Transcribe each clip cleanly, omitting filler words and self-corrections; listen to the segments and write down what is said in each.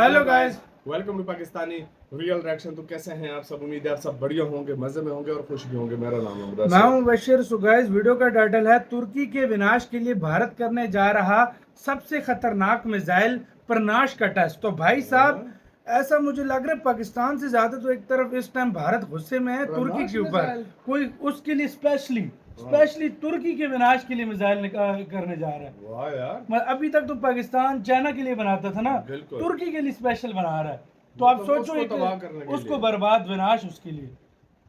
Hello guys, welcome to Pakistani real reaction. तो कैसे हैं आप सब? उम्मीद है आप सब बढ़िया होंगे, मजे में होंगे और खुश भी होंगे। मेरा नाम है मुदस्सिर। मैं हूं बशीर। सो गाइस, वीडियो का टाइटल है तुर्की के विनाश के लिए भारत करने जा रहा सबसे खतरनाक मिसाइल प्रनाश का टेस्ट। तो भाई साहब, ऐसा मुझे लग रहा है पाकिस्तान से ज्यादा तो एक तरफ इस टाइम भारत गुस्से में है तुर्की के ऊपर। कोई उसके लिए स्पेशली तुर्की के विनाश के लिए मिसाइल करने जा रहा है। वाह यार, अभी तक तो पाकिस्तान चाइना के लिए बनाता था ना, तुर्की के लिए स्पेशल बना रहा है। तो आप सोचो, उसको बर्बाद विनाश उसके लिए।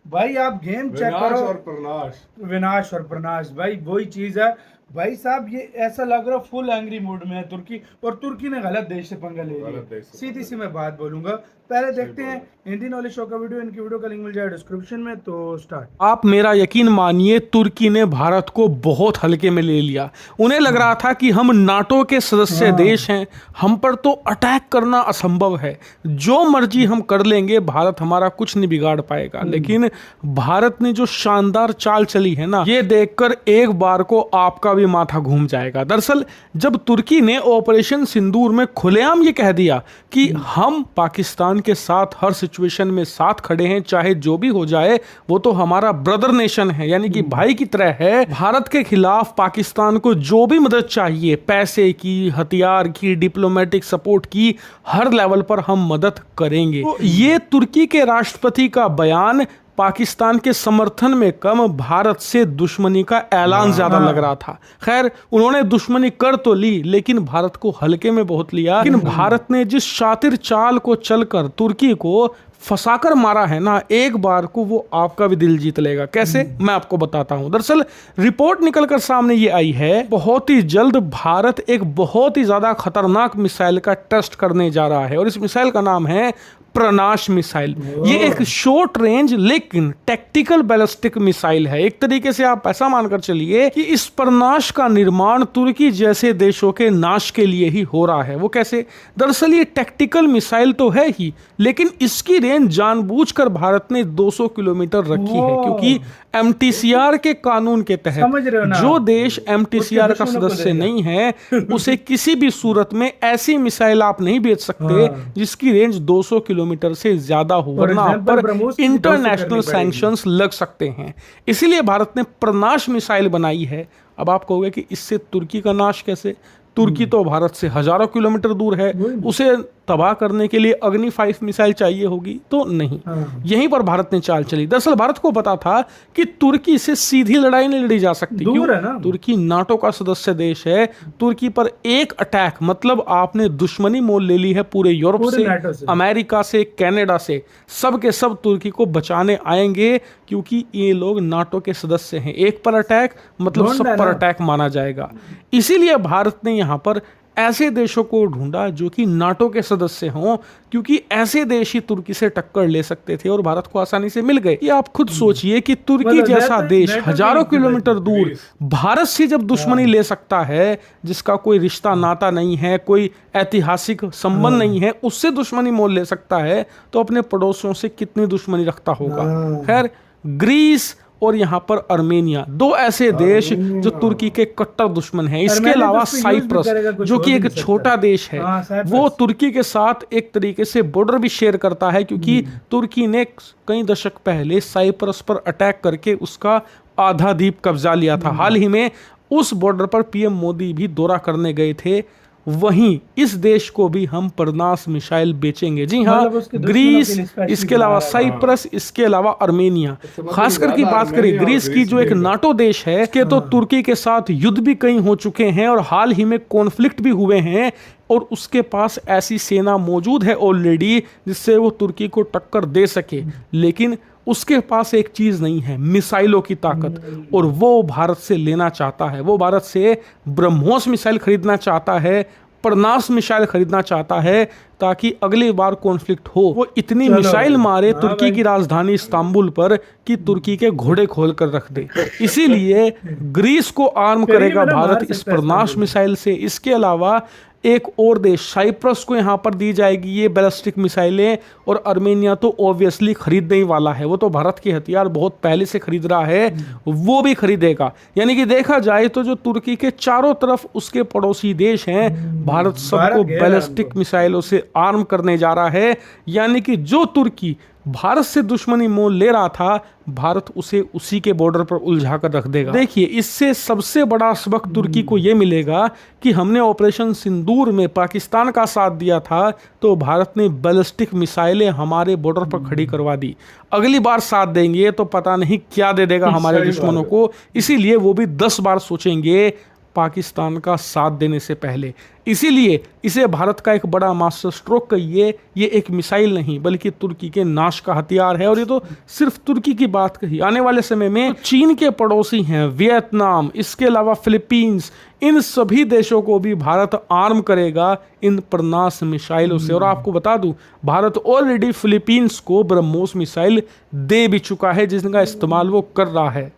भाई आप गेम चेक करो। विनाश और प्रनाश भाई वही चीज है। भाई साहब, ये ऐसा लग रहा है फुल एंग्री मूड में है तुर्की, और तुर्की ने गलत देश से पंगा ले लिया। सीधी सी मैं बात बोलूंगा। पहले देखते हैं हिंदी नॉलेज शो का वीडियो। इनकी वीडियो का लिंक मिल जाएगा डिस्क्रिप्शन में। तो स्टार्ट। आप मेरा यकीन मानिए, तुर्की ने भारत को बहुत हल्के में ले लिया। उन्हें लग रहा था कि हम नाटो के सदस्य देश हैं, हम पर तो अटैक करना असंभव है, जो मर्जी हम कर लेंगे, भारत हमारा कुछ नहीं बिगाड़ पाएगा। लेकिन भारत ने जो शानदार चाल चली है ना, ये देखकर एक बार को आपका भी माथा घूम जाएगा। दरअसल जब तुर्की ने ऑपरेशन सिंदूर में खुलेआम ये कह दिया कि हम पाकिस्तान के साथ हर सिचुएशन में साथ खड़े हैं, चाहे जो भी हो जाए, वो तो हमारा ब्रदर नेशन है, यानी कि भाई की तरह है। भारत के खिलाफ पाकिस्तान को जो भी मदद चाहिए, पैसे की, हथियार की, डिप्लोमेटिक सपोर्ट की, हर लेवल पर हम मदद करेंगे। तो ये तुर्की के राष्ट्रपति का बयान पाकिस्तान के समर्थन में कम, भारत से दुश्मनी का ऐलान ज्यादा लग रहा था। खैर, उन्होंने दुश्मनी कर तो ली, लेकिन भारत को हल्के में बहुत लिया। लेकिन भारत ने जिस शातिर चाल को चलकर तुर्की को फंसाकर मारा है ना, एक बार को वो आपका भी दिल जीत लेगा। कैसे, मैं आपको बताता हूं। दरअसल रिपोर्ट निकलकर सामने ये आई है, बहुत ही जल्द भारत एक बहुत ही ज्यादा खतरनाक मिसाइल का टेस्ट करने जा रहा है, और इस मिसाइल का नाम है प्रनाश मिसाइल। ये एक शॉर्ट रेंज लेकिन टैक्टिकल बैलिस्टिक मिसाइल है। एक तरीके से आप ऐसा मानकर चलिए कि इस प्रनाश का निर्माण तुर्की जैसे देशों के नाश के लिए ही हो रहा है। वो कैसे? दरअसल ये टैक्टिकल मिसाइल तो है ही, लेकिन इसकी रेंज जानबूझकर भारत ने 200 किलोमीटर रखी है, क्योंकि MTCR के कानून के तहत जो देश MTCR का सदस्य नहीं है, उसे किसी भी सूरत में ऐसी मिसाइल आप नहीं भेज सकते जिसकी रेंज 200 किलोमीटर से ज्यादा हो, वरना आप पर इंटरनेशनल सैंक्शंस लग सकते हैं। इसीलिए भारत ने प्रनाश मिसाइल बनाई है। अब आप कहोगे कि इससे तुर्की का नाश कैसे? तुर्की तो भारत से हजारों किलोमीटर दूर है, उसे तबाह करने के लिए अग्नि 5 मिसाइल चाहिए होगी, तो नहीं। यहीं पर भारत ने चाल चली। दरअसल भारत को पता था कि तुर्की से सीधी लड़ाई नहीं लड़ी जा सकती। क्यों? तुर्की नाटो का सदस्य देश है। तुर्की पर एक अटैक मतलब आपने दुश्मनी मोल ले ली है पूरे यूरोप से, अमेरिका से, कनाडा से। सब के सब तुर्की को बचाने आएंगे, क्योंकि ये लोग नाटो के सदस्य हैं। एक पर अटैक मतलब सब पर अटैक माना जाएगा। इसीलिए भारत ने यहाँ पर ऐसे देशों को ढूंढा जो कि नाटो के सदस्य हों, क्योंकि ऐसे देश ही तुर्की से टक्कर ले सकते थे, और भारत को आसानी से मिल गए। ये आप खुद सोचिए कि तुर्की जैसा देश हजारों किलोमीटर दूर भारत से जब दुश्मनी ले सकता है, जिसका कोई रिश्ता नाता नहीं है, कोई ऐतिहासिक संबंध नहीं है, उससे दुश्मनी मोल ले सकता है, तो अपने पड़ोसियों से कितनी दुश्मनी रखता होगा। खैर, ग्रीस और यहाँ पर अर्मेनिया, दो ऐसे देश जो तुर्की के कट्टर दुश्मन हैं। इसके अलावा साइप्रस, जो कि एक छोटा देश है, वो तुर्की के साथ एक तरीके से बॉर्डर भी शेयर करता है, क्योंकि तुर्की ने कई दशक पहले साइप्रस पर अटैक करके उसका आधा द्वीप कब्जा लिया था। हाल ही में उस बॉर्डर पर PM मोदी भी दौरा करने गए थे। वहीं इस देश को भी हम प्रनाश मिसाइल बेचेंगे। जी हाँ, ग्रीस, इसके अलावा साइप्रस, इसके अलावा अर्मेनिया। खासकर की बात करें ग्रीस की, जो एक नाटो देश है, के तो तुर्की के साथ युद्ध भी कई हो चुके हैं, और हाल ही में कॉन्फ्लिक्ट भी हुए हैं, और उसके पास ऐसी सेना मौजूद है ऑलरेडी जिससे वो तुर्की को टक्कर दे सके। लेकिन उसके पास एक चीज नहीं है, मिसाइलों की ताकत, और वो भारत से लेना चाहता है। वो भारत से ब्रह्मोस मिसाइल खरीदना चाहता है, प्रनाश मिसाइल खरीदना चाहता है, ताकि अगली बार कॉन्फ्लिक्ट हो वो इतनी मिसाइल मारे तुर्की की राजधानी इस्तांबुल पर कि तुर्की के घोड़े खोल कर रख दे। इसीलिए ग्रीस को आर्म करेगा भारत इस प्रनाश मिसाइल से। इसके अलावा एक और देश साइप्रस को यहाँ पर दी जाएगी ये बैलिस्टिक मिसाइलें, और आर्मेनिया तो ऑब्वियसली खरीदने ही वाला है। वो तो भारत के हथियार बहुत पहले से खरीद रहा है, वो भी खरीदेगा। यानी कि देखा जाए तो जो तुर्की के चारों तरफ उसके पड़ोसी देश हैं, भारत सबको बैलिस्टिक मिसाइलों से आर्म करने जा रहा है। यानी कि जो तुर्की भारत से दुश्मनी मोल ले रहा था, भारत उसे उसी के बॉर्डर पर उलझा कर रख देगा। देखिए, इससे सबसे बड़ा सबक तुर्की को यह मिलेगा कि हमने ऑपरेशन सिंदूर में पाकिस्तान का साथ दिया था, तो भारत ने बैलिस्टिक मिसाइलें हमारे बॉर्डर पर खड़ी करवा दी। अगली बार साथ देंगे तो पता नहीं क्या दे देगा हमारे दुश्मनों को, इसीलिए वो भी 10 बार सोचेंगे पाकिस्तान का साथ देने से पहले। इसीलिए इसे भारत का एक बड़ा मास्टर स्ट्रोक कहिए, ये एक मिसाइल नहीं बल्कि तुर्की के नाश का हथियार है। और ये तो सिर्फ तुर्की की बात कही, आने वाले समय में चीन के पड़ोसी हैं वियतनाम, इसके अलावा फिलीपींस, इन सभी देशों को भी भारत आर्म करेगा इन प्रनाश मिसाइलों से। और आपको बता दूं, भारत ऑलरेडी फिलीपींस को ब्रह्मोस मिसाइल दे भी चुका है, जिसका इस्तेमाल वो कर रहा है।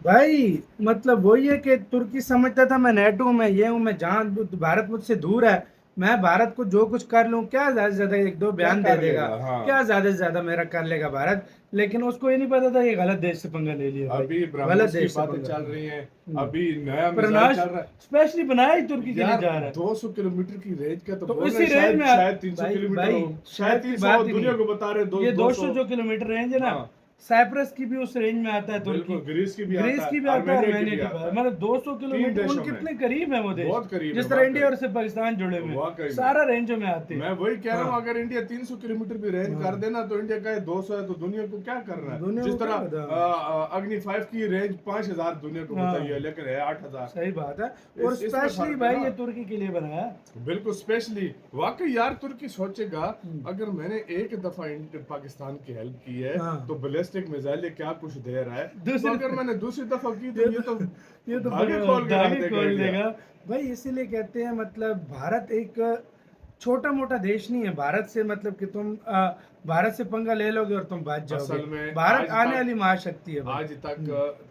भाई मतलब वही है कि तुर्की समझता था मैं नेटो में ये हूँ, मैं जहाँ भारत मुझसे दूर है, मैं भारत को जो कुछ कर लूँ, क्या ज्यादा से ज्यादा 1-2 बयान दे देगा, हाँ। क्या ज्यादा से ज्यादा मेरा कर लेगा भारत। लेकिन उसको ये नहीं पता था ये गलत देश से पंगा ले लिया। अभी गलत देश की बातें चल रही हैं, अभी नया मिसाइल चल रहा है, स्पेशली बनाया ही तुर्की के लिए जा रहा है। 200 किलोमीटर की रेंज का तो इसी रेंज में शायद 300 किलोमीटर, शायद 300 दुनिया को बता रहे, 200 जो किलोमीटर रेंज है ना, साइप्रस की भी उस रेंज में आता है, तुर्की, ग्रीस की भी आता है, आर्मेनिया की भी आता है। मतलब 200 किलोमीटर कितने करीब है वो देश, बहुत करीब, जिस तरह इंडिया और से पाकिस्तान जुड़े हुए सारा रेंजो में आते हैं। मैं वही कह रहा हूँ, अगर इंडिया 300 किलोमीटर भी रेंज कर देना तो इंडिया का 200 है, तो दुनिया को क्या करना है। जिस तरह अग्नि 5 की रेंज 5000 दुनिया को बताइए है, लेकिन है 8000। सही बात है। और स्पेशली भाई ये तुर्की के लिए बनाया, बिल्कुल स्पेशली। वाकई यार तुर्की सोचेगा, अगर मैंने एक दफा पाकिस्तान की हेल्प की है तो बैलिस्टिक मिसाइल क्या कुछ दे रहा है, तो अगर मैंने दूसरी दफा की तो ये तो आगे खोल देगा भाई। इसीलिए कहते हैं मतलब भारत एक छोटा मोटा देश नहीं है। भारत से मतलब कि तुम भारत से पंगा ले लोगे और तुम बच जाओगे। भारत आने वाली महाशक्ति है। आज तक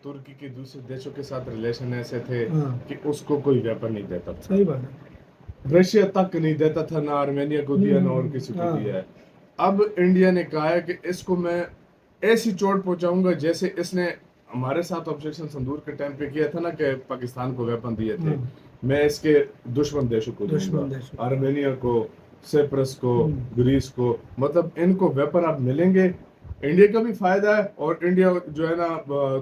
तुर्की के दूसरे देशों के साथ रिलेशन ऐसे थे कि उसको कोई वेपन नहीं देता था। सही बात है। रशिया तक नहीं देता था, ना आर्मेनिया को दिया ना और किसी को दिया है। अब इंडिया ने कहा है कि इसको मैं ऐसी चोट पहुंचाऊंगा जैसे इसने हमारे साथ ऑपरेशन सिंदूर के टाइम पे किया था ना, कि पाकिस्तान को वेपन दिए थे। मैं इसके दुश्मन देशों को दूंगा, आर्मेनिया को, साइप्रस को, ग्रीस को, मतलब इनको वेपन अब मिलेंगे। इंडिया का भी फायदा है और इंडिया जो है ना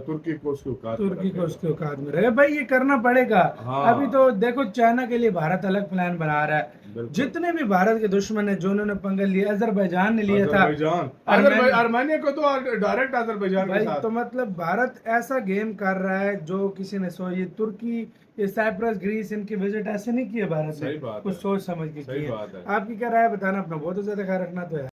तुर्की को उसके औकात में रहेगा। भाई ये करना पड़ेगा। हाँ। अभी तो देखो चाइना के लिए भारत अलग प्लान बना रहा है। जितने भी भारत के दुश्मन है, जो उन्होंने पंगा लिया, अजरबैजान ने लिया था, आर्मेनिया को तो डायरेक्ट अजरबैजान के साथ। तो मतलब भारत ऐसा गेम कर रहा है जो किसी ने ये तुर्की, ये साइप्रस, ग्रीस, इनकी विजिट ऐसे नहीं किया भारत ने, कुछ सोच समझ के किया। आपकी क्या राय बताना, अपना बहुत ज्यादा ख्याल रखना तो है।